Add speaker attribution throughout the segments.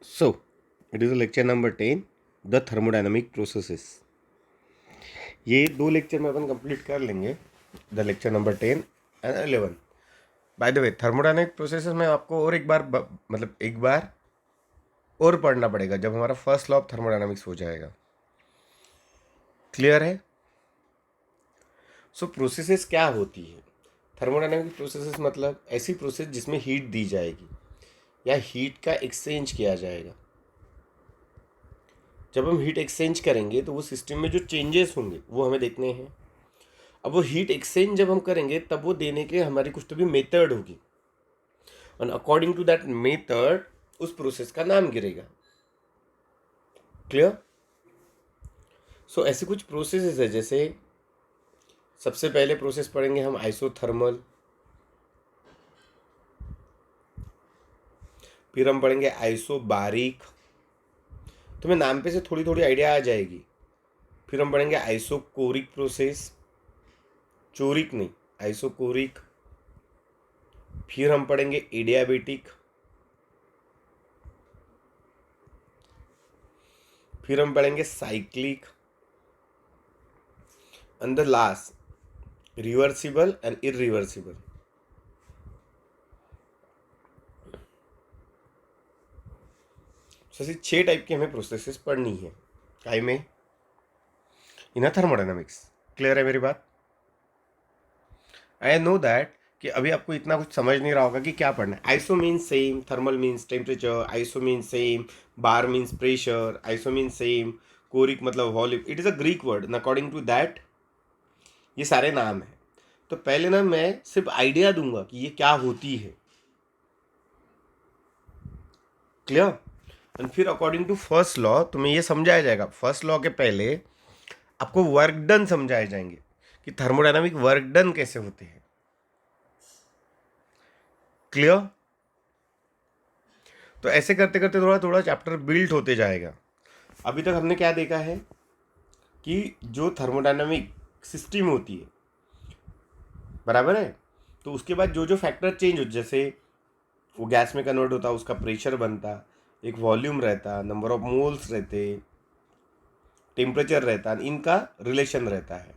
Speaker 1: So, it is a lecture number 10, the thermodynamic processes. ये दो lecture में अपन complete कर लेंगे, the lecture number 10 and 11. By the way, thermodynamic processes में आपको और एक बार मतलब एक बार और पढ़ना पड़ेगा जब हमारा फर्स्ट लॉ ऑफ थर्मोडायनामिक्स हो जाएगा. क्लियर है? सो प्रोसेसेस क्या होती है? थर्मोडायनामिक प्रोसेसेस मतलब ऐसी प्रोसेस जिसमें हीट दी जाएगी या हीट का एक्सचेंज किया जाएगा. जब हम हीट एक्सचेंज करेंगे तो वो सिस्टम में जो चेंजेस होंगे वो हमें देखने हैं. अब वो हीट एक्सचेंज जब हम करेंगे तब वो देने के हमारी कुछ तो भी मेथड होगी, और अकॉर्डिंग टू दैट मेथड उस प्रोसेस का नाम गिरेगा. क्लियर? सो ऐसे कुछ प्रोसेसेस है, जैसे सबसे पहले प्रोसेस पढ़ेंगे हम आइसोथर्मल, फिर हम पढ़ेंगे आइसोबारिक, तुम्हें नाम पे से थोड़ी थोड़ी आइडिया आ जाएगी. फिर हम पढ़ेंगे आइसोकोरिक प्रोसेस, चोरिक नहीं, आइसोकोरिक. फिर हम पढ़ेंगे एडियाबेटिक, फिर हम पढ़ेंगे cyclic, and the last reversible and irreversible. ऐसी 6 टाइप की हमें प्रोसेसेस पढ़नी है काय में इन थर्मोडायनामिक्स. क्लियर है मेरी बात? आई नो दैट कि अभी आपको इतना कुछ समझ नहीं रहा होगा कि क्या पढ़ना है. Iso means same, thermal means temperature, iso means same, bar means pressure, iso means same, choric मतलब volume. It is a Greek word and according to that ये सारे नाम हैं. तो पहले ना मैं सिर्फ आइडिया दूंगा कि ये क्या होती है. क्लियर? एंड फिर अकॉर्डिंग टू फर्स्ट लॉ तुम्हें ये समझाया जाएगा. फर्स्ट लॉ के पहले आपको वर्क डन समझाए जाएंगे कि थर्मोडायनामिक वर्क डन कैसे होते हैं. क्लियर? तो ऐसे करते करते थोड़ा थोड़ा चैप्टर बिल्ड होते जाएगा. अभी तक हमने क्या देखा है कि जो थर्मोडायनामिक सिस्टम होती है, बराबर है, तो उसके बाद जो जो फैक्टर चेंज हो, जैसे वो गैस में कन्वर्ट होता, उसका प्रेशर बनता, एक वॉल्यूम रहता, नंबर ऑफ मोल्स रहते, टेम्परेचर रहता, इनका रिलेशन रहता है.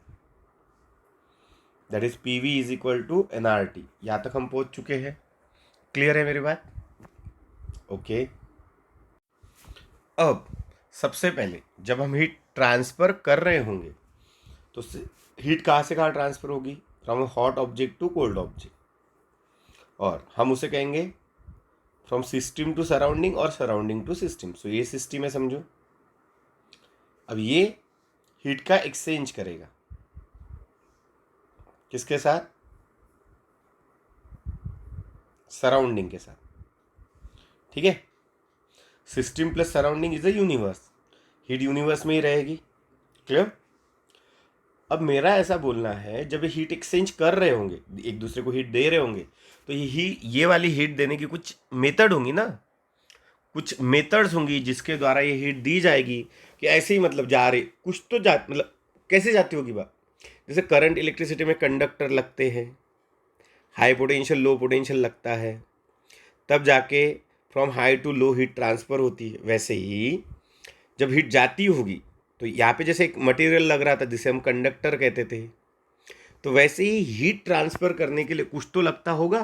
Speaker 1: That is PV is equal to nRT. यहाँ तक हम पहुँच चुके हैं. क्लियर है मेरी बात? ओके. अब सबसे पहले जब हम हीट ट्रांसफ़र कर रहे होंगे तो हीट कहाँ से कहाँ ट्रांसफ़र होगी? From hot object to cold object, और हम उसे कहेंगे फ्रॉम सिस्टम टू सराउंडिंग और सराउंडिंग टू सिस्टम. सो ये सिस्टम है, समझो. अब ये हीट का एक्सचेंज करेगा किसके साथ? सराउंडिंग के साथ. ठीक है? System plus surrounding is a universe. Heat universe में ही रहेगी. क्लियर? अब मेरा ऐसा बोलना है, जब हीट एक्सचेंज कर रहे होंगे, एक दूसरे को हीट दे रहे होंगे, तो ये वाली हीट देने की कुछ मेथड होंगी ना, कुछ मेथड्स होंगी जिसके द्वारा ये हीट दी जाएगी. कि ऐसे ही मतलब जा रही कुछ तो जा, मतलब कैसे जाती होगी बात? जैसे करंट इलेक्ट्रिसिटी में कंडक्टर लगते हैं, हाई पोटेंशियल लो पोटेंशियल लगता है, तब जाके from high to low heat transfer होती है. वैसे ही जब हीट जाती होगी तो यहाँ पे जैसे एक मटेरियल लग रहा था जिसे हम कंडक्टर कहते थे, तो वैसे ही हीट ट्रांसफ़र करने के लिए कुछ तो लगता होगा.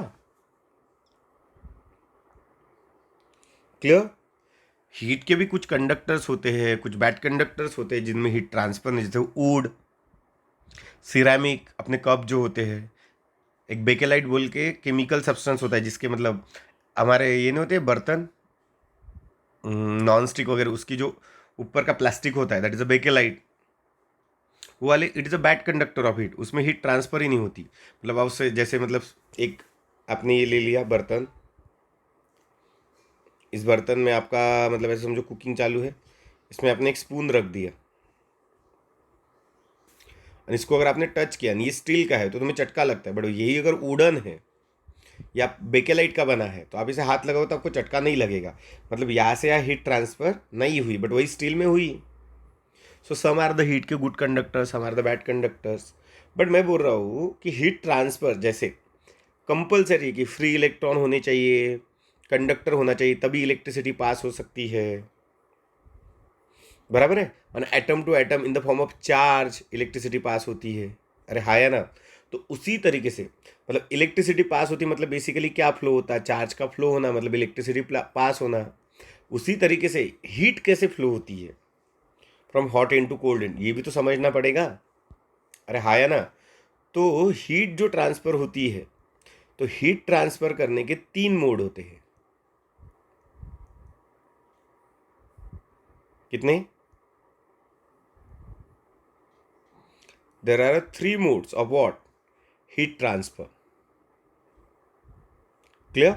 Speaker 1: क्लियर? हीट के भी कुछ कंडक्टर्स होते हैं, कुछ बैड कंडक्टर्स होते हैं जिनमें हीट ट्रांसफर नहीं, जैसे वुड, सिरेमिक, अपने कप जो होते हैं, एक बेकेलाइट बोल के केमिकल सब्सटेंस होता है जिसके मतलब हमारे ये नहीं होते बर्तन नॉन स्टिक वगैरह, उसकी जो ऊपर का प्लास्टिक होता है दैट इज़ अ बेकेलाइट. वो वाले it is a bad conductor of heat. उसमें हीट ट्रांसफ़र ही नहीं होती. मतलब आप उससे जैसे मतलब एक आपने ये ले लिया बर्तन, इस बर्तन में आपका मतलब ऐसे समझो कुकिंग चालू है, इसमें आपने एक स्पून रख दिया, और इसको अगर आपने टच किया, ये स्टील का है तो तुम्हें चटका लगता है. बट यही अगर वुडन है या बेकेलाइट का बना है तो आप इसे हाथ लगाओ तो आपको चटका नहीं लगेगा. मतलब यहाँ से यहाँ हीट ट्रांसफ़र नहीं हुई, बट वही स्टील में हुई. So some are the heat के good conductors, some are the bad conductors. But मैं बोल रहा हूँ कि हीट ट्रांसफ़र जैसे कंपलसरी कि फ्री इलेक्ट्रॉन होने चाहिए, कंडक्टर होना चाहिए, तभी इलेक्ट्रिसिटी पास हो सकती है, बराबर है। और atom to atom in the form of charge electricity pass होती है। अरे हाँ या ना। तो उसी तरीके से मतलब इलेक्ट्रिसिटी पास होती है मतलब बेसिकली क्या फ्लो होता है, चार्ज का फ्लो होना मतलब इलेक्ट्रिसिटी पास होना। उसी तरीके से हीट कैसे फ्लो होती है from hot end to cold end, ये भी तो समझना पड़ेगा। अरे हाँ या ना। तो हीट जो ट्रांसफर होती है, तो हीट ट्रांसफर करने के 3 मोड होते हैं। कितने? There are 3 modes of what? Heat transfer. Clear?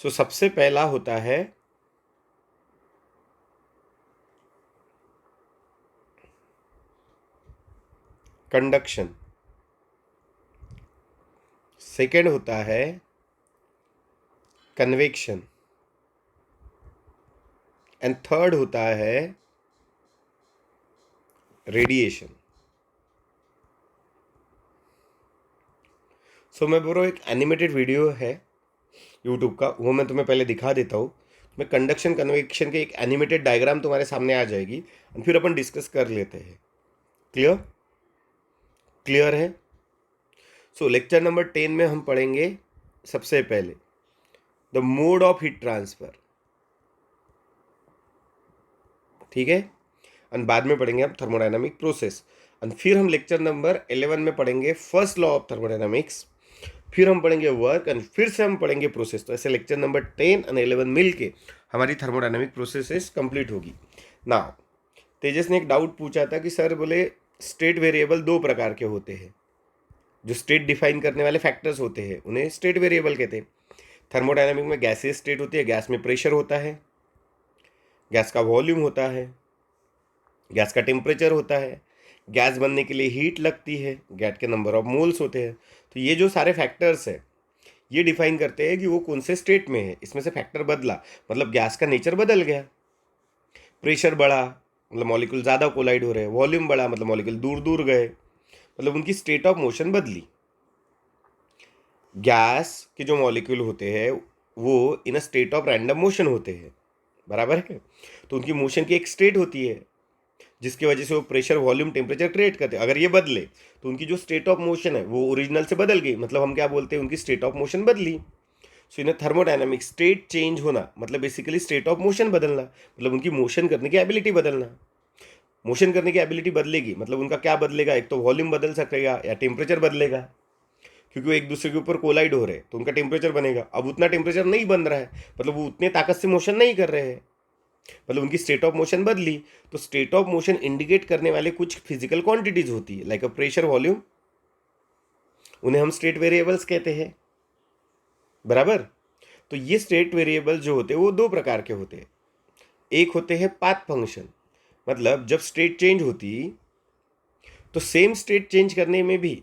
Speaker 1: So सबसे पहला होता है कंडक्शन, सेकेंड होता है कन्वेक्शन, एंड थर्ड होता है रेडिएशन। सो मैं बोल रहा हूँ एक एनिमेटेड वीडियो है यूट्यूब का, वो मैं तुम्हें पहले दिखा देता हूँ। मैं कंडक्शन कन्वेक्शन के एक एनिमेटेड डायग्राम तुम्हारे सामने आ जाएगी और फिर अपन डिस्कस कर लेते हैं। क्लियर? क्लियर है? सो लेक्चर नंबर 10 में हम पढ़ेंगे सबसे पहले the mode of heat transfer, ठीक है। और बाद में पढ़ेंगे हम थर्मोडायनामिक प्रोसेस। और फिर हम लेक्चर नंबर 11 में पढ़ेंगे फर्स्ट लॉ ऑफ थर्मोडायनामिक्स, फिर हम पढ़ेंगे वर्क एंड फिर से हम पढ़ेंगे प्रोसेस। तो ऐसे लेक्चर नंबर 10 और 11 मिल के हमारी थर्मोडायनामिक प्रोसेसेस कंप्लीट होगी। नाउ तेजस ने एक डाउट पूछा था कि सर बोले स्टेट वेरिएबल 2 प्रकार के होते हैं, जो स्टेट डिफाइन करने वाले फैक्टर्स होते हैं उन्हें स्टेट वेरिएबल कहते हैं। थर्मोडायनामिक में गैसीय स्टेट होती है, गैस में प्रेशर होता है, गैस का वॉल्यूम होता है, गैस का टेम्परेचर होता है, गैस बनने के लिए हीट लगती है, गैस के नंबर ऑफ मोल्स होते हैं। तो ये जो सारे फैक्टर्स है ये डिफाइन करते हैं कि वो कौन से स्टेट में है। इसमें से फैक्टर बदला मतलब गैस का नेचर बदल गया, प्रेशर बढ़ा मतलब मॉलिक्यूल ज़्यादा कोलाइड हो रहे हैं, वॉल्यूम बढ़ा मतलब मॉलिक्यूल दूर दूर गए, मतलब उनकी स्टेट ऑफ मोशन बदली। गैस के जो मॉलिक्यूल होते हैं वो in a state of random motion होते हैं, बराबर है। तो उनकी मोशन की एक स्टेट होती है जिसकी वजह से वो प्रेशर वॉल्यूम टेम्परेचर क्रिएट करते हैं। अगर ये बदले तो उनकी जो स्टेट ऑफ मोशन है वो ओरिजिनल से बदल गई, मतलब हम क्या बोलते हैं, उनकी स्टेट ऑफ मोशन बदली। सो इन थर्मोडायनामिक स्टेट चेंज होना मतलब बेसिकली स्टेट ऑफ मोशन बदलना, मतलब उनकी मोशन करने की एबिलिटी बदलना। मोशन करने की एबिलिटी बदलेगी मतलब उनका क्या बदलेगा, एक तो वॉल्यूम बदल सकेगा या टेम्परेचर बदलेगा, क्योंकि वो एक दूसरे के ऊपर कोलाइड हो रहे हैं तो उनका टेम्परेचर बनेगा। अब उतना टेम्परेचर नहीं बन रहा है मतलब वो उतने ताकत से मोशन नहीं कर रहे हैं, मतलब उनकी स्टेट ऑफ मोशन बदली। तो स्टेट ऑफ मोशन इंडिकेट करने वाले कुछ फिजिकल क्वांटिटीज होती है लाइक अ प्रेशर, वॉल्यूम, उन्हें हम स्टेट वेरिएबल्स कहते हैं, बराबर। तो ये स्टेट वेरिएबल जो होते हैं वो 2 प्रकार के होते हैं। एक होते हैं पाथ फंक्शन, मतलब जब स्टेट चेंज होती तो सेम स्टेट चेंज करने में भी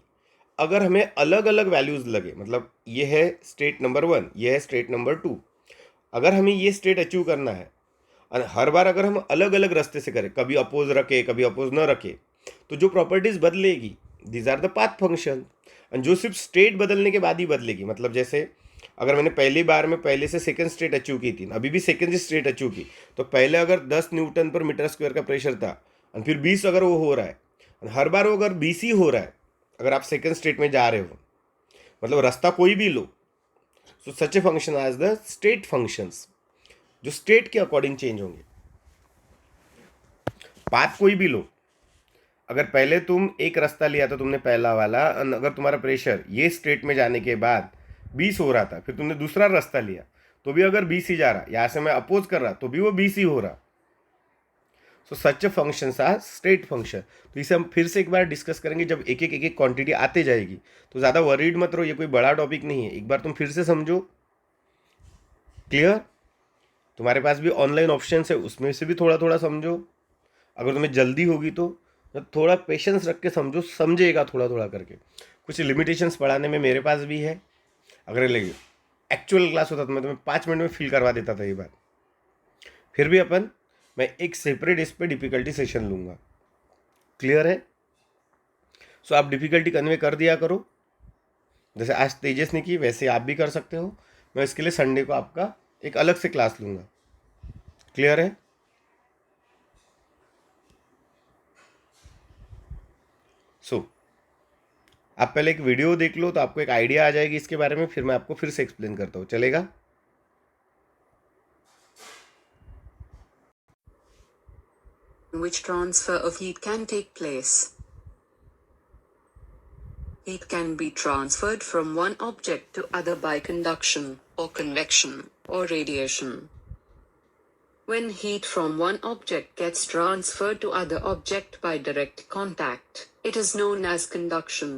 Speaker 1: अगर हमें अलग अलग वैल्यूज लगे, मतलब ये है स्टेट नंबर 1, ये है स्टेट नंबर 2, अगर हमें ये स्टेट अचीव करना है और हर बार अगर हम अलग अलग रास्ते से करें, कभी अपोज रखे कभी अपोज न रखे, तो जो प्रॉपर्टीज बदलेगी these are the path function. और जो सिर्फ स्टेट बदलने के बाद ही बदलेगी, मतलब जैसे अगर मैंने पहली बार में पहले से सेकंड स्टेट अचीव की थी, अभी भी सेकंड स्टेट अचीव की, तो पहले अगर 10 न्यूटन पर मीटर स्क्वायर का प्रेशर था और फिर 20 अगर वो हो रहा है, और हर बार वो अगर 20 ही हो रहा है, अगर आप सेकंड स्टेट में जा रहे हो, मतलब रास्ता कोई भी लो, so such a function as the state functions, जो स्टेट के अकॉर्डिंग चेंज होंगे। पाथ कोई भी लो, अगर पहले तुम एक रास्ता लिया था तुमने पहला वाला, अगर तुम्हारा प्रेशर ये स्टेट में जाने के बाद 20 हो रहा था, फिर तुमने दूसरा रास्ता लिया तो भी अगर 20 ही जा रहा, यहाँ से मैं अपोज कर रहा तो भी वो 20 ही हो रहा। So such function are state function. तो इसे हम फिर से एक बार डिस्कस करेंगे जब एक एक क्वांटिटी आते जाएगी, तो ज़्यादा वरीड मत रहो, ये कोई बड़ा टॉपिक नहीं है, एक बार तुम फिर से समझो। क्लियर? तुम्हारे पास भी ऑनलाइन ऑप्शन है, उसमें से भी थोड़ा थोड़ा समझो। अगर तुम्हें जल्दी होगी तो थोड़ा पेशेंस रख के समझो, समझेगा थोड़ा थोड़ा करके। कुछ लिमिटेशंस पढ़ाने में मेरे पास भी है, अगर लगे एक्चुअल क्लास होता तो मैं तुम्हें 5 मिनट में फील करवा देता था ये बात। फिर भी मैं एक सेपरेट इस पर डिफिकल्टी सेशन लूँगा। क्लियर है? सो आप डिफिकल्टी कन्वे कर दिया करो, जैसे आज तेजस ने की वैसे आप भी कर सकते हो। मैं इसके लिए संडे को आपका एक अलग से क्लास लूँगा। क्लियर है? आप पहले एक वीडियो देख लो तो आपको एक आइडिया आ जाएगी इसके बारे में, फिर मैं आपको फिर से एक्सप्लेन करता हूँ, चलेगा?
Speaker 2: Which transfer of heat can take place? Heat can be transferred from one object to other by conduction, or convection, or radiation. When heat from one object gets transferred to other object by direct contact, it is known as conduction.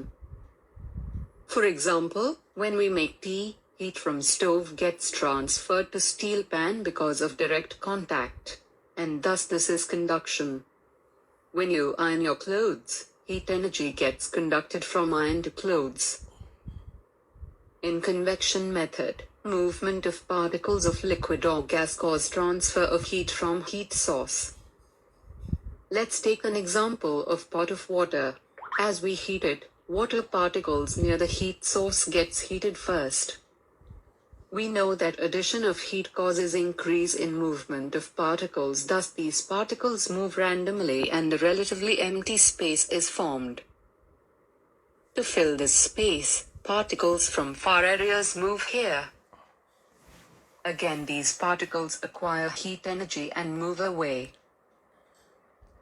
Speaker 2: For example, when we make tea, heat from stove gets transferred to steel pan because of direct contact, and thus this is conduction. When you iron your clothes, heat energy gets conducted from iron to clothes. In convection method, movement of particles of liquid or gas cause transfer of heat from heat source. Let's take an example of pot of water. As we heat it, water particles near the heat source gets heated first. We know that addition of heat causes increase in movement of particles, thus these particles move randomly and a relatively empty space is formed. To fill this space, particles from far areas move here. Again, these particles acquire heat energy and move away.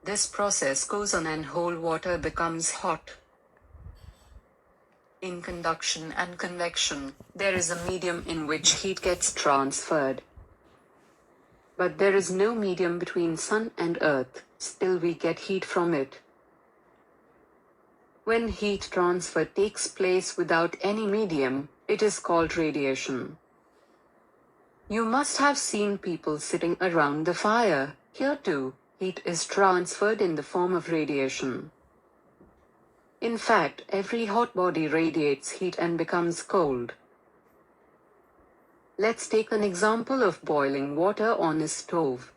Speaker 2: This process goes on and whole water becomes hot. In conduction and convection, there is a medium in which heat gets transferred. But there is no medium between sun and earth, still we get heat from it. When heat transfer takes place without any medium, it is called radiation. You must have seen people sitting around the fire. Here too, heat is transferred in the form of radiation. In fact, every hot body radiates heat and becomes cold. Let's take an example of boiling water on a stove.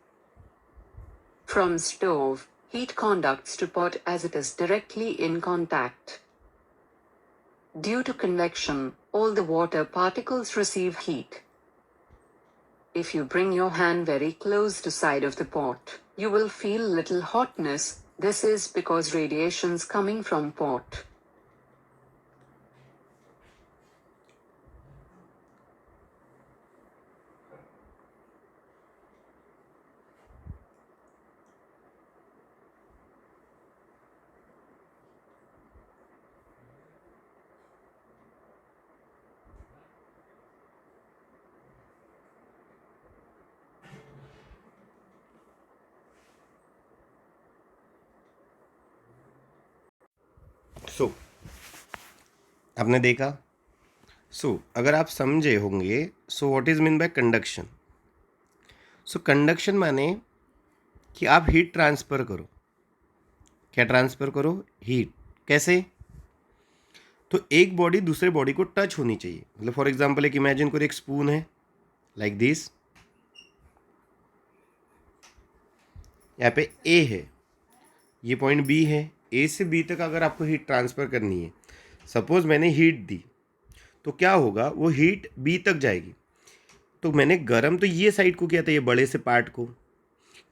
Speaker 2: From stove, heat conducts to pot as it is directly in contact. Due to convection, all the water particles receive heat. If you bring your hand very close to side of the pot, you will feel little hotness. This is because radiations coming from pot.
Speaker 1: सो आपने देखा। अगर आप समझे होंगे, what is mean by conduction? Conduction माने कि आप heat transfer करो। क्या ट्रांसफर करो? हीट। कैसे? तो एक बॉडी दूसरे बॉडी को टच होनी चाहिए। मतलब फॉर एग्जांपल एक इमेजिन करो, एक स्पून है लाइक दिस, यहाँ पे ए है, ये पॉइंट बी है, ए से बी तक अगर आपको हीट ट्रांसफ़र करनी है, सपोज मैंने हीट दी, तो क्या होगा, वो हीट बी तक जाएगी। तो मैंने गरम तो ये साइड को किया था, ये बड़े से पार्ट को।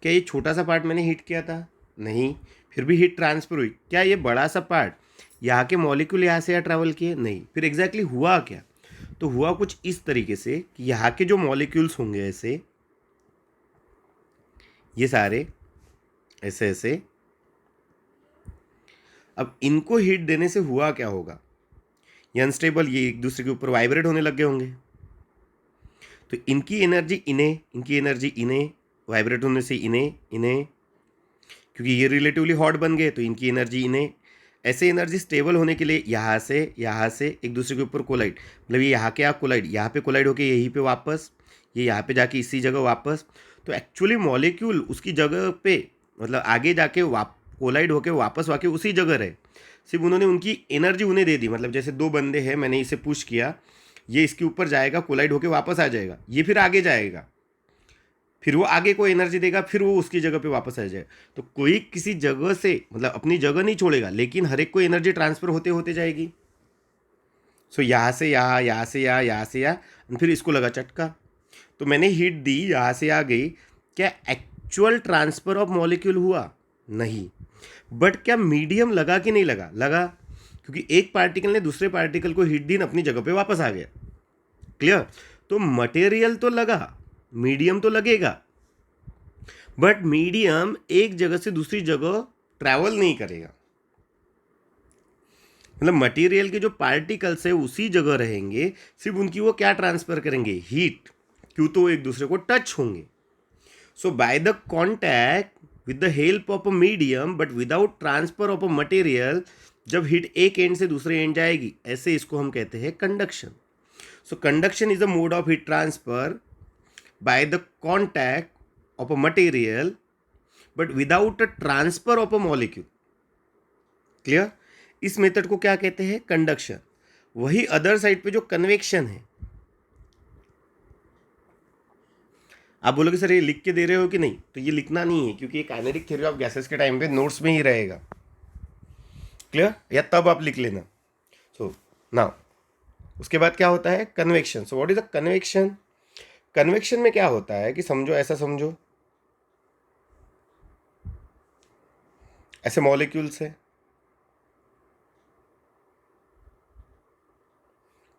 Speaker 1: क्या ये छोटा सा पार्ट मैंने हीट किया था? नहीं। फिर भी हीट ट्रांसफ़र हुई। क्या ये बड़ा सा पार्ट यहाँ के मॉलिक्यूल यहाँ से ट्रैवल किए? नहीं। फिर एग्जैक्टली हुआ क्या? तो हुआ कुछ इस तरीके से कि यहाँ के जो मॉलिक्यूल्स होंगे ऐसे, ये सारे ऐसे ऐसे, अब इनको हीट देने से हुआ क्या होगा, ये अनस्टेबल, ये एक दूसरे के ऊपर वाइब्रेट होने लग गए होंगे। तो इनकी एनर्जी इन्हें, इनकी एनर्जी इन्हें, वाइब्रेट होने से इन्हें इन्हें, क्योंकि ये रिलेटिवली हॉट बन गए तो इनकी एनर्जी इन्हें। ऐसे एनर्जी स्टेबल होने के लिए यहाँ से एक दूसरे के ऊपर कोलाइड, मतलब ये यहाँ के यहाँ कोलाइड, यहाँ पे कोलाइड होके यहीं पे वापस, ये यहाँ पे जाके इसी जगह वापस। तो एक्चुअली मॉलिक्यूल उसकी जगह पे, मतलब आगे जाके कोलाइड होके वापस आके उसी जगह रहे, सिर्फ उन्होंने उनकी एनर्जी उन्हें दे दी। मतलब जैसे दो बंदे हैं, मैंने इसे पुश किया, ये इसके ऊपर जाएगा, कोलाइड होके वापस आ जाएगा, ये फिर आगे जाएगा, फिर वो आगे को एनर्जी देगा, फिर वो उसकी जगह पे वापस आ जाएगा। तो कोई किसी जगह से, मतलब अपनी जगह नहीं छोड़ेगा, लेकिन हर एक को एनर्जी ट्रांसफर होते होते जाएगी। यहाँ से यहाँ, यहाँ से यहाँ, यहाँ से यहाँ, फिर इसको लगा चटका, तो मैंने हीट दी, यहाँ से आ गई, क्या एक्चुअल ट्रांसफर ऑफ मॉलिक्यूल हुआ? नहीं। बट क्या मीडियम लगा कि नहीं लगा? लगा, क्योंकि एक पार्टिकल ने दूसरे पार्टिकल को हीट दी, अपनी जगह पे वापस आ गया। क्लियर? तो मटेरियल तो लगा, मीडियम तो लगेगा, बट मीडियम एक जगह से दूसरी जगह ट्रैवल नहीं करेगा। मतलब मटेरियल के जो पार्टिकल्स है उसी जगह रहेंगे, सिर्फ उनकी वो क्या ट्रांसफर करेंगे? हीट, क्यों तो वो एक दूसरे को टच होंगे। So by the contact with the help of a medium but without transfer of a material, जब हीट एक एंड से दूसरे एंड जाएगी, ऐसे इसको हम कहते हैं conduction. So conduction is a mode of heat transfer by the contact of a material but without a transfer of a molecule. Clear? इस मेथड को क्या कहते हैं? कंडक्शन। वही अदर साइड पे जो कन्वेक्शन है, आप बोलोगे सर ये लिख के दे रहे हो कि नहीं, तो ये लिखना नहीं है, क्योंकि ये काइनेटिक थ्योरी ऑफ गैसेस के टाइम पे नोट्स में ही रहेगा। क्लियर? या तब आप लिख लेना। सो नाउ उसके बाद क्या होता है? Convection. So what is a convection? Convection में क्या होता है कि समझो, ऐसा समझो, ऐसे मॉलिक्यूल्स है,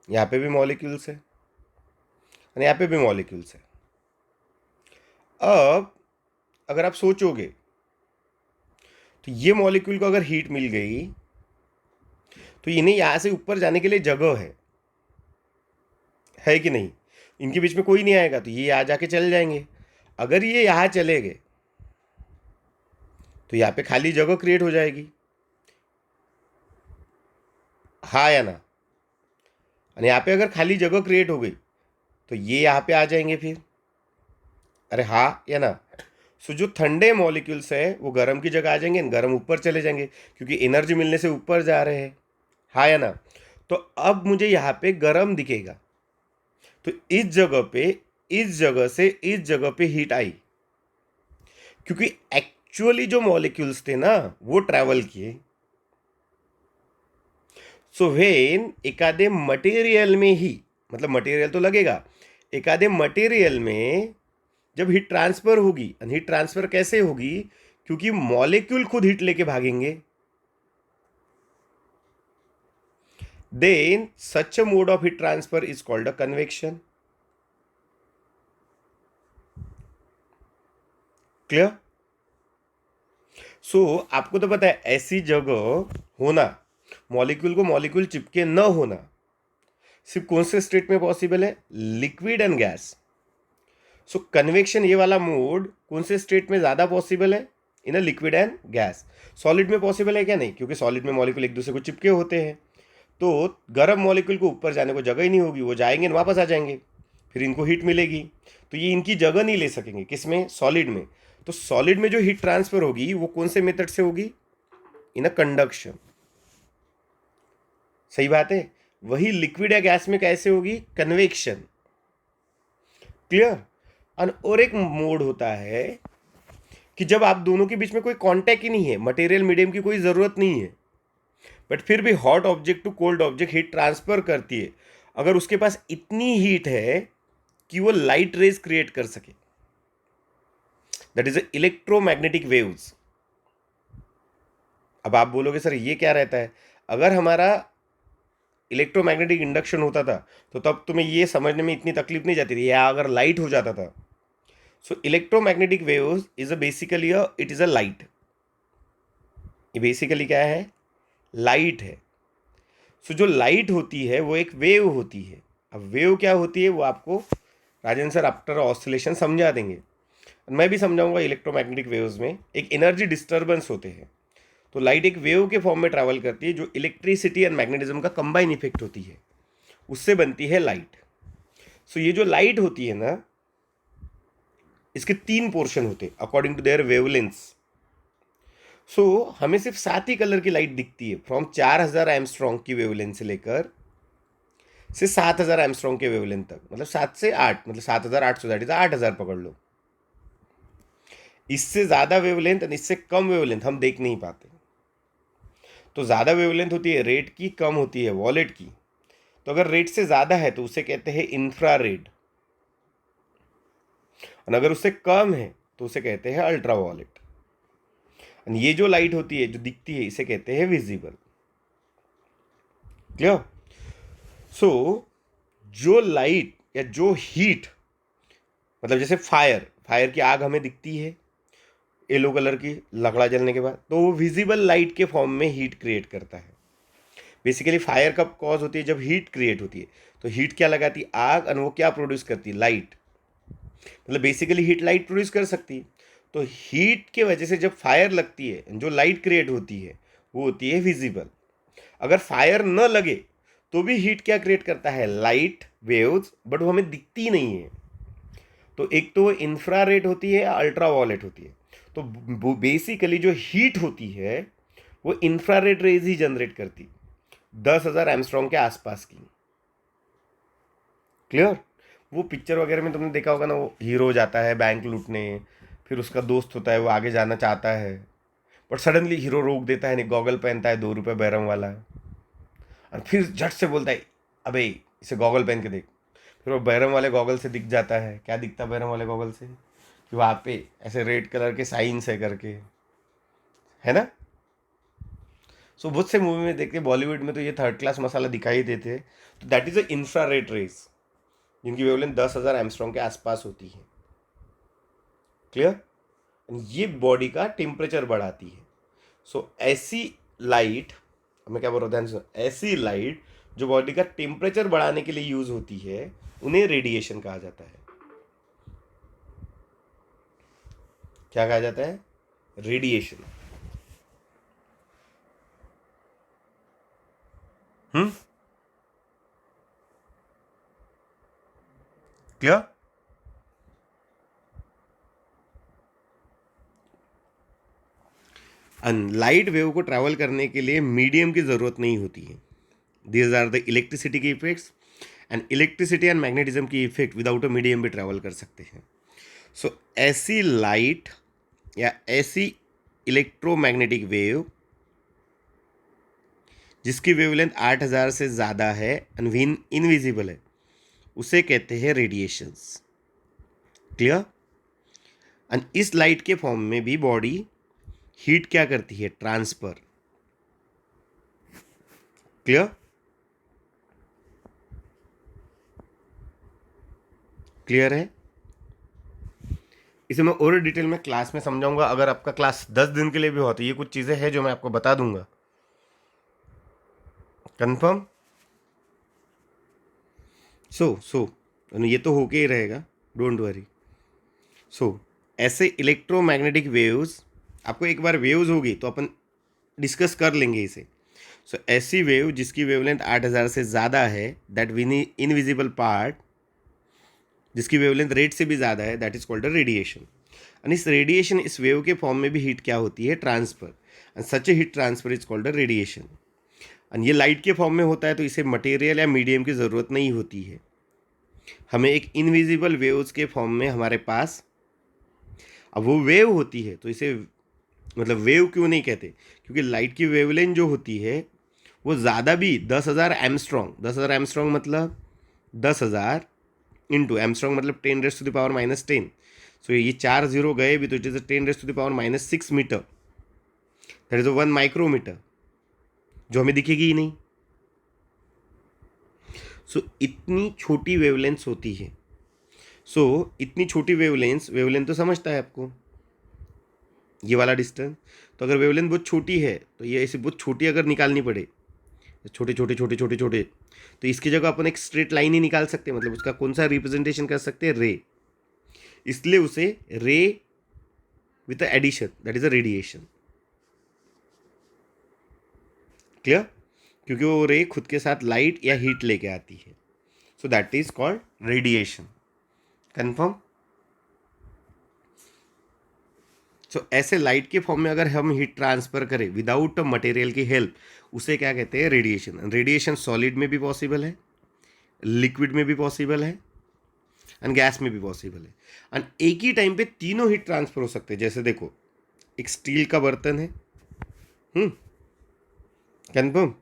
Speaker 1: यहाँ पे भी मॉलिक्यूल्स है और यहाँ पे भी मॉलिक्यूल्स है। अब अगर आप सोचोगे तो ये मॉलिक्यूल को अगर हीट मिल गई तो इन्हें यहाँ से ऊपर जाने के लिए जगह है कि नहीं? इनके बीच में कोई नहीं आएगा, तो ये यहाँ जाके चल जाएंगे। अगर ये यहाँ चले गए तो यहाँ पे खाली जगह क्रिएट हो जाएगी, हाँ या ना? और यहाँ पे अगर खाली जगह क्रिएट हो गई तो ये यहाँ पे आ जाएंगे फिर, अरे हाँ या ना? सो जो ठंडे मॉलिक्यूल्स है वो गर्म की जगह आ जाएंगे, गर्म ऊपर चले जाएंगे, क्योंकि एनर्जी मिलने से ऊपर जा रहे हैं, हाँ या ना? तो अब मुझे यहाँ पे गर्म दिखेगा, तो इस जगह पे, इस जगह से इस जगह पे हीट आई, क्योंकि एक्चुअली जो मॉलिक्यूल्स थे ना वो ट्रैवल किए। सो वेन एकादे मटेरियल में ही, मतलब मटेरियल तो लगेगा, एकादे मटेरियल में जब हीट ट्रांसफर होगी, हीट ट्रांसफर कैसे होगी? क्योंकि मॉलिक्यूल खुद हीट लेके भागेंगे, then such a mode of heat transfer is called a convection. Clear? So आपको तो पता है ऐसी जगह होना, मॉलिक्यूल को मॉलिक्यूल चिपके न होना, सिर्फ कौन से स्टेट में पॉसिबल है? Liquid and gas. So convection ये वाला मोड कौन से स्टेट में ज़्यादा पॉसिबल है? In a liquid and gas. Solid में पॉसिबल है क्या? नहीं, क्योंकि सॉलिड में मॉलिक्यूल एक दूसरे को चिपके होते हैं, तो गर्म मॉलिक्यूल को ऊपर जाने को जगह ही नहीं होगी, वो जाएंगे और वापस आ जाएंगे, फिर इनको हीट मिलेगी, तो ये इनकी जगह नहीं ले सकेंगे। किसमें? सॉलिड में। तो सॉलिड में जो हीट ट्रांसफर होगी वो कौन से मेथड से होगी? इन अ कंडक्शन। सही बात है। वही लिक्विड या गैस में कैसे होगी? कन्वेक्शन। क्लियर? और एक मोड होता है कि जब आप दोनों के बीच में कोई कांटेक्ट ही नहीं है, मटेरियल मीडियम की कोई ज़रूरत नहीं है, बट फिर भी hot object to cold object heat transfer करती है, अगर उसके पास इतनी हीट है कि वो लाइट रेज क्रिएट कर सके, दैट इज इलेक्ट्रोमैग्नेटिक वेव्स। अब आप बोलोगे सर ये क्या रहता है? अगर हमारा इलेक्ट्रोमैग्नेटिक इंडक्शन होता था तो तब तुम्हें ये समझने में इतनी तकलीफ नहीं जाती थी, या अगर लाइट हो जाता था। So electromagnetic waves is a basically it is a light. ये बेसिकली क्या है? लाइट है। सो जो लाइट होती है वो एक वेव होती है। अब वेव क्या होती है वो आपको राजेंद्र सर आफ्टर ऑसिलेशन समझा देंगे, मैं भी समझाऊंगा। इलेक्ट्रोमैग्नेटिक वेव्स में एक एनर्जी डिस्टर्बेंस होते हैं, तो लाइट एक वेव के फॉर्म में ट्रैवल करती है, जो इलेक्ट्रिसिटी एंड मैग्नेटिज्म का कंबाइन इफेक्ट होती है, उससे बनती है लाइट। सो ये जो लाइट होती है ना, इसके 3 पोर्शन होते हैं अकॉर्डिंग टू देयर वेवलेंथ्स। सो हमें सिर्फ 7 ही कलर की लाइट दिखती है, फ्रॉम 4000 एमस्ट्रॉन्ग की वेवलेंथ से लेकर से 7000 एमस्ट्रॉन्ग के वेवलेंथ तक, मतलब 7 से 8, मतलब 7800, दैट इज 8000 पकड़ लो। इससे ज़्यादा वेवलेंथ और इससे कम वेवलेंथ हम देख नहीं पाते। तो ज़्यादा वेवलेंथ होती है रेड की, कम होती है वॉलेट की। तो अगर रेड से ज़्यादा है तो उसे कहते हैं इंफ्रारेड, और अगर उससे कम है तो उसे कहते हैं अल्ट्रावायलेट। ये जो लाइट होती है जो दिखती है इसे कहते हैं विजिबल। क्लियर? सो जो लाइट या जो हीट, मतलब जैसे फायर की आग हमें दिखती है येलो कलर की लकड़ा जलने के बाद, तो वो विजिबल लाइट के फॉर्म में हीट क्रिएट करता है। बेसिकली फायर कब कॉज होती है? जब हीट क्रिएट होती है। तो हीट क्या लगाती है? आग, और वो क्या प्रोड्यूस करती है? लाइट। मतलब बेसिकली हीट लाइट प्रोड्यूस कर सकती है। तो हीट के वजह से जब फायर लगती है, जो लाइट क्रिएट होती है वो होती है विजिबल। अगर फायर न लगे तो भी हीट क्या क्रिएट करता है? लाइट वेव्स, बट वो हमें दिखती नहीं है। तो एक तो इंफ्रारेड होती है या अल्ट्रावायलेट होती है। तो बेसिकली जो हीट होती है वो इंफ्रारेड रेज ही जनरेट करती, 10,000 एमस्ट्रॉन्ग के आसपास की। क्लियर? वो पिक्चर वगैरह में तुमने देखा होगा ना, वो हीरो जाता है बैंक लूटने, फिर उसका दोस्त होता है वो आगे जाना चाहता है, बट सडनली हीरो रोक देता है, नहीं गॉगल पहनता है 2 रुपये बैरम वाला, और फिर झट से बोलता है अबे इसे गॉगल पहन के देख। फिर वो बैरम वाले गॉगल से दिख जाता है, क्या दिखता है बैरम वाले गॉगल से? कि वहाँ पे ऐसे रेड कलर के साइंस है करके, है ना। सो बहुत से मूवी में देखते, बॉलीवुड में तो ये थर्ड क्लास मसाला दिखाई देते हैं। तो that is a infrared rays जिनकी वेवलेंथ 10,000 एमस्ट्रॉन्ग के आसपास होती है। क्लियर? ये बॉडी का टेम्परेचर बढ़ाती है। सो ऐसी लाइट, मैं क्या बोल रहा हूँ ध्यान से, ऐसी लाइट जो बॉडी का टेम्परेचर बढ़ाने के लिए यूज होती है उन्हें रेडिएशन कहा जाता है। क्या कहा जाता है? रेडिएशन। क्लियर? लाइट वेव को ट्रैवल करने के लिए मीडियम की ज़रूरत नहीं होती है। दीज आर द इलेक्ट्रिसिटी की effects, and electricity and magnetism की इफेक्ट विदाउट अ मीडियम भी ट्रैवल कर सकते हैं। सो ऐसी लाइट या ऐसी इलेक्ट्रोमैग्नेटिक वेव जिसकी वेवलेंथ 8,000 से ज़्यादा है एंड इनविजिबल है उसे कहते हैं रेडिएशंस। क्लियर? एंड इस लाइट के फॉर्म में भी बॉडी हीट क्या करती है? ट्रांसफर। क्लियर? क्लियर है? इसे मैं और डिटेल में क्लास में समझाऊंगा। अगर आपका क्लास 10 दिन के लिए भी हो तो ये कुछ चीज़ें हैं जो मैं आपको बता दूंगा। कंफर्म? सो ये तो होके ही रहेगा, डोंट वरी। सो ऐसे इलेक्ट्रोमैग्नेटिक वेव्स, आपको एक बार वेव्स होगी तो अपन डिस्कस कर लेंगे इसे। सो ऐसी वेव जिसकी वेवलेंथ 8,000 से ज़्यादा है, दैट इनविजिबल पार्ट जिसकी वेवलेंथ रेड से भी ज़्यादा है, that is called a radiation. And इस रेडिएशन, इस वेव के फॉर्म में भी हीट क्या होती है? Transfer. And such A heat transfer is called a radiation. And ये लाइट के फॉर्म में होता है तो इसे मटेरियल या मीडियम की ज़रूरत नहीं होती है। हमें एक इनविजिबल वेव्स के फॉर्म में हमारे पास, अब वो वेव होती है तो इसे मतलब वेव क्यों नहीं कहते? क्योंकि लाइट की वेवलेंथ जो होती है वो ज़्यादा भी 10,000 एमस्ट्रॉन्ग, 10,000 एमस्ट्रॉन्ग मतलब 10,000 इंटू एमस्ट्रॉन्ग मतलब 10⁻⁻10। सो ये 4 जीरो गए भी तो it is 10⁻⁻6 metre, that is 1 micrometre, जो हमें दिखेगी ही नहीं। सो इतनी छोटी वेवलेंथ होती है। सो इतनी छोटी वेवलेंथ तो समझता है आपको, ये वाला डिस्टेंस। तो अगर वेवलेंथ बहुत छोटी है तो ये ऐसे बहुत छोटी अगर निकालनी पड़े, छोटे छोटे छोटे छोटे छोटे, तो इसकी जगह अपन एक स्ट्रेट लाइन ही निकाल सकते हैं। मतलब उसका कौन सा रिप्रेजेंटेशन कर सकते हैं? रे। इसलिए उसे ray with addition, that is a radiation. Clear? क्योंकि वो रे खुद के साथ लाइट या हीट लेके आती है। So that is called radiation. Confirm? So ऐसे लाइट के फॉर्म में अगर हम हीट ट्रांसफर करें विदाउट मटेरियल की हेल्प, उसे क्या कहते हैं? रेडिएशन। रेडिएशन सॉलिड में भी पॉसिबल है, लिक्विड में भी पॉसिबल है, एंड गैस में भी पॉसिबल है। एंड एक ही टाइम पे तीनों हीट ट्रांसफर हो सकते हैं। जैसे देखो, एक स्टील का बर्तन है, कंफर्म,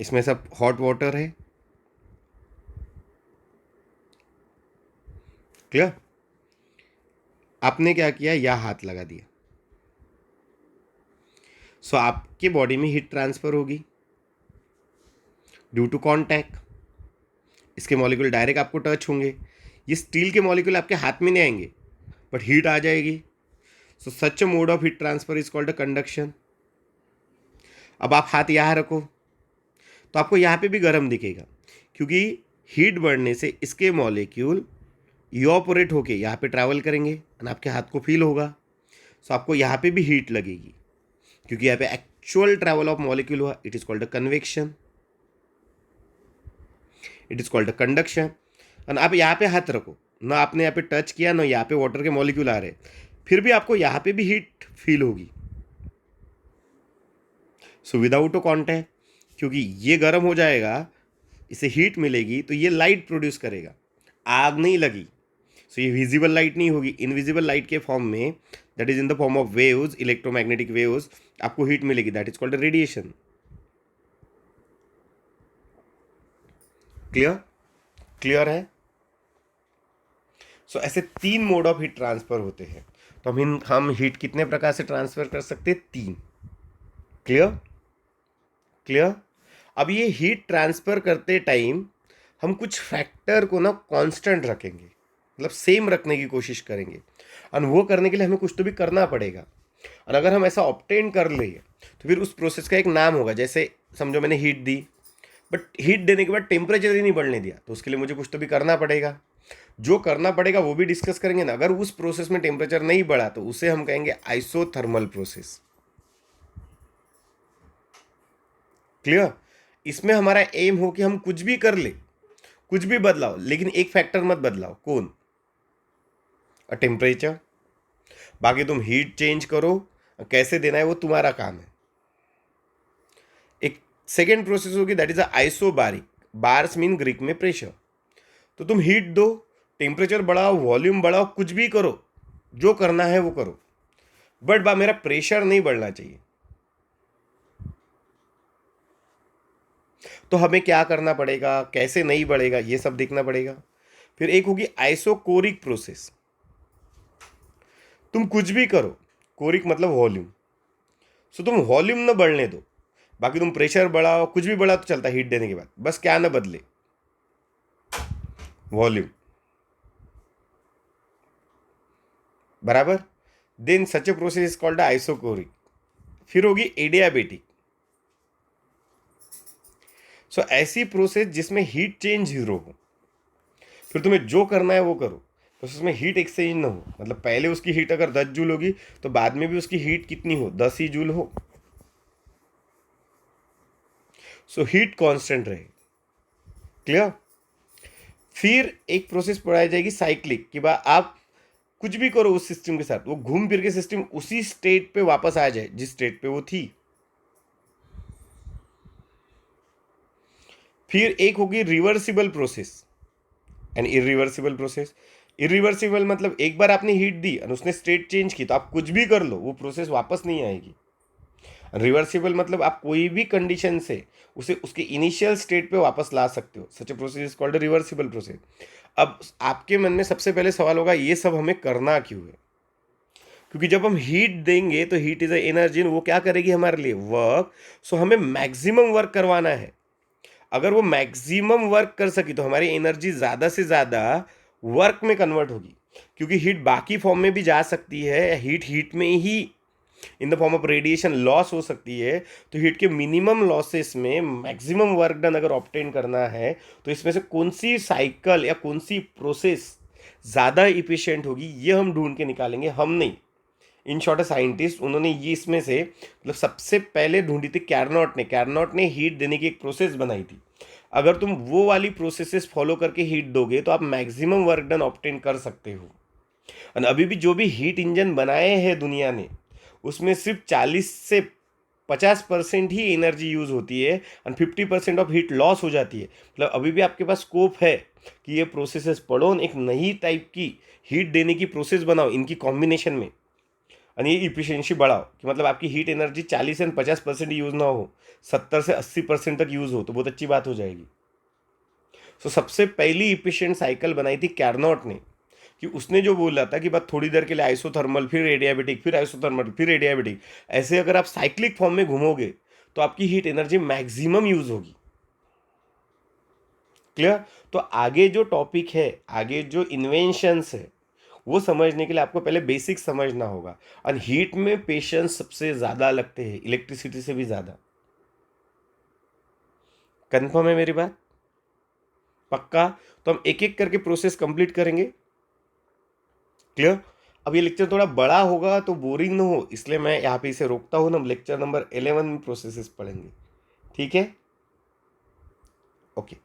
Speaker 1: इसमें सब हॉट वाटर है, क्लियर। आपने क्या किया, या हाथ लगा दिया, सो आपके बॉडी में हीट ट्रांसफर होगी ड्यू टू कॉन्टैक्ट। इसके मॉलिक्यूल डायरेक्ट आपको टच होंगे, ये स्टील के मॉलिक्यूल आपके हाथ में नहीं आएंगे बट हीट आ जाएगी। So such mode of heat transfer is called a conduction. अब आप हाथ यहाँ रखो तो आपको यहाँ पे भी गर्म दिखेगा, क्योंकि हीट बढ़ने से इसके मॉलिक्यूल इवापोरेट होके यहाँ पे ट्रैवल करेंगे और आपके हाथ को फील होगा। सो आपको यहाँ पे भी हीट लगेगी, क्योंकि यहाँ पे एक्चुअल ट्रैवल ऑफ मॉलिक्यूल हुआ। It is called a convection, it is called a conduction. और आप यहाँ पे हाथ रखो, ना आपने यहाँ पे टच किया, ना यहाँ पे वाटर के मॉलिक्यूल आ रहे, फिर भी आपको यहाँ पे भी हीट फील होगी। सो विदाउट अ कॉन्टैक्ट, क्योंकि ये गर्म हो जाएगा, इसे हीट मिलेगी तो ये लाइट प्रोड्यूस करेगा, आग नहीं लगी। सो ये विजिबल लाइट नहीं होगी, इनविजिबल लाइट के फॉर्म में, that is in the form of waves, electromagnetic waves, आपको हीट मिलेगी, that is called radiation. Clear, clear है। सो ऐसे 3 मोड ऑफ हीट ट्रांसफर होते हैं। तो हम हीट कितने प्रकार से ट्रांसफर कर सकते हैं, 3। Clear, clear. अब ये हीट ट्रांसफर करते टाइम हम कुछ फैक्टर को ना कांस्टेंट रखेंगे, मतलब सेम रखने की कोशिश करेंगे, और वो करने के लिए हमें कुछ तो भी करना पड़ेगा। और अगर हम ऐसा ऑब्टेन कर ले तो फिर उस प्रोसेस का एक नाम होगा। जैसे समझो मैंने हीट दी, बट हीट देने के बाद टेम्परेचर ही नहीं बढ़ने दिया, तो उसके लिए मुझे कुछ तो भी करना पड़ेगा। जो करना पड़ेगा वो भी डिस्कस करेंगे ना। अगर उस प्रोसेस में टेम्परेचर नहीं बढ़ा तो उसे हम कहेंगे आइसोथर्मल प्रोसेस। क्लियर। इसमें हमारा एम हो कि हम कुछ भी कर ले, कुछ भी बदलाओ, लेकिन एक फैक्टर मत बदलाओ। कौन? टेम्परेचर। बाकी तुम हीट चेंज करो, कैसे देना है वो तुम्हारा काम है। एक सेकेंड प्रोसेस होगी, that is isobaric. Bars mean Greek में प्रेशर। तो तुम हीट दो, टेम्परेचर बढ़ाओ, वॉल्यूम बढ़ाओ, कुछ भी करो, जो करना है वो करो, बट मेरा प्रेशर नहीं बढ़ना चाहिए। तो हमें क्या करना पड़ेगा, कैसे नहीं बढ़ेगा, ये सब देखना पड़ेगा। फिर एक होगी आइसोकोरिक प्रोसेस। तुम कुछ भी करो, कोरिक मतलब वॉल्यूम, सो तुम वॉल्यूम ना बढ़ने दो, बाकी तुम प्रेशर बढ़ाओ, कुछ भी बढ़ाओ तो चलता हीट देने के बाद, बस क्या ना बदले, वॉल्यूम। बराबर। Then such a process is called isochoric. फिर होगी एडियाबेटिक। सो ऐसी प्रोसेस जिसमें हीट चेंज जीरो हो, फिर तुम्हें जो करना है वो करो, तो उसमें हीट एक्सचेंज ना हो। मतलब पहले उसकी हीट अगर 10 जूल होगी तो बाद में भी उसकी हीट कितनी हो, 10 ही जूल हो। सो हीट कांस्टेंट रहे। क्लियर। फिर एक प्रोसेस पढ़ाई जाएगी साइक्लिक, कि आप कुछ भी करो उस सिस्टम के साथ, वो घूम फिर के सिस्टम उसी स्टेट पे वापस आ जाए जिस स्टेट पे वो थी। फिर एक होगी reversible process and irreversible process. Irreversible मतलब एक बार आपने हीट दी और उसने स्टेट चेंज की तो आप कुछ भी कर लो, वो प्रोसेस वापस नहीं आएगी। रिवर्सिबल मतलब आप कोई भी कंडीशन से उसे उसके इनिशियल स्टेट पे वापस ला सकते हो। Such a process is called reversible process. अब आपके मन में सबसे पहले सवाल होगा, ये सब हमें करना क्यों है? क्योंकि जब हम हीट देंगे तो हीट इज अ एनर्जी, वो क्या करेगी हमारे लिए, वर्क। सो हमें मैक्सिमम वर्क करवाना है। अगर वो मैक्सिमम वर्क कर सकी तो हमारी एनर्जी ज़्यादा से ज़्यादा वर्क में कन्वर्ट होगी, क्योंकि हीट बाकी फॉर्म में भी जा सकती है, हीट में ही in the form of radiation loss हो सकती है। तो हीट के मिनिमम लॉसेस में मैक्सिमम वर्क डन अगर ऑब्टेन करना है तो इसमें से कौन सी साइकिल या कौन सी प्रोसेस ज़्यादा इफिशिएंट होगी, ये हम ढूंढ के निकालेंगे, हम नहीं। इन शॉर्ट अ साइंटिस्ट, उन्होंने ये इसमें से मतलब सबसे पहले ढूंढी थी कैरनॉट ने हीट देने की एक प्रोसेस बनाई थी। अगर तुम वो वाली प्रोसेसेस फॉलो करके हीट दोगे तो आप मैक्सिमम वर्क डन ऑब्टेन कर सकते हो। और अभी भी जो भी हीट इंजन बनाए हैं दुनिया ने, उसमें सिर्फ 40 से 50% ही एनर्जी यूज होती है और 50% ऑफ हीट लॉस हो जाती है। मतलब अभी भी आपके पास स्कोप है कि ये प्रोसेसेस पढ़ो, एक नई टाइप की हीट देने की प्रोसेस बनाओ इनकी कॉम्बिनेशन में, और ये इफिशियंसी बढ़ाओ कि मतलब आपकी हीट एनर्जी 40 से 50% यूज़ ना हो, 70 से 80% तक यूज़ हो, तो बहुत अच्छी बात हो जाएगी। तो सबसे पहली इफिशियंट साइकिल बनाई थी कैरनॉट ने, कि उसने जो बोला था कि बस थोड़ी देर के लिए आइसोथर्मल, फिर एडियाबेटिक, फिर आइसोथर्मल, फिर एडियाबेटिक, ऐसे अगर आप साइक्लिक फॉर्म में घूमोगे तो आपकी हीट एनर्जी मैक्सिमम यूज होगी। क्लियर? तो आगे जो टॉपिक है, आगे जो इन्वेंशंस है, वो समझने के लिए आपको पहले बेसिक समझना होगा। और हीट में पेशेंस सबसे ज़्यादा लगते हैं, इलेक्ट्रिसिटी से भी ज़्यादा। कंफर्म है मेरी बात? पक्का? तो हम एक एक करके प्रोसेस कंप्लीट करेंगे। क्लियर? अब ये लेक्चर थोड़ा बड़ा होगा तो बोरिंग ना हो, इसलिए मैं यहाँ पे इसे रोकता हूँ। हम लेक्चर नंबर 11 में प्रोसेसेस पढ़ेंगे। ठीक है? ओके।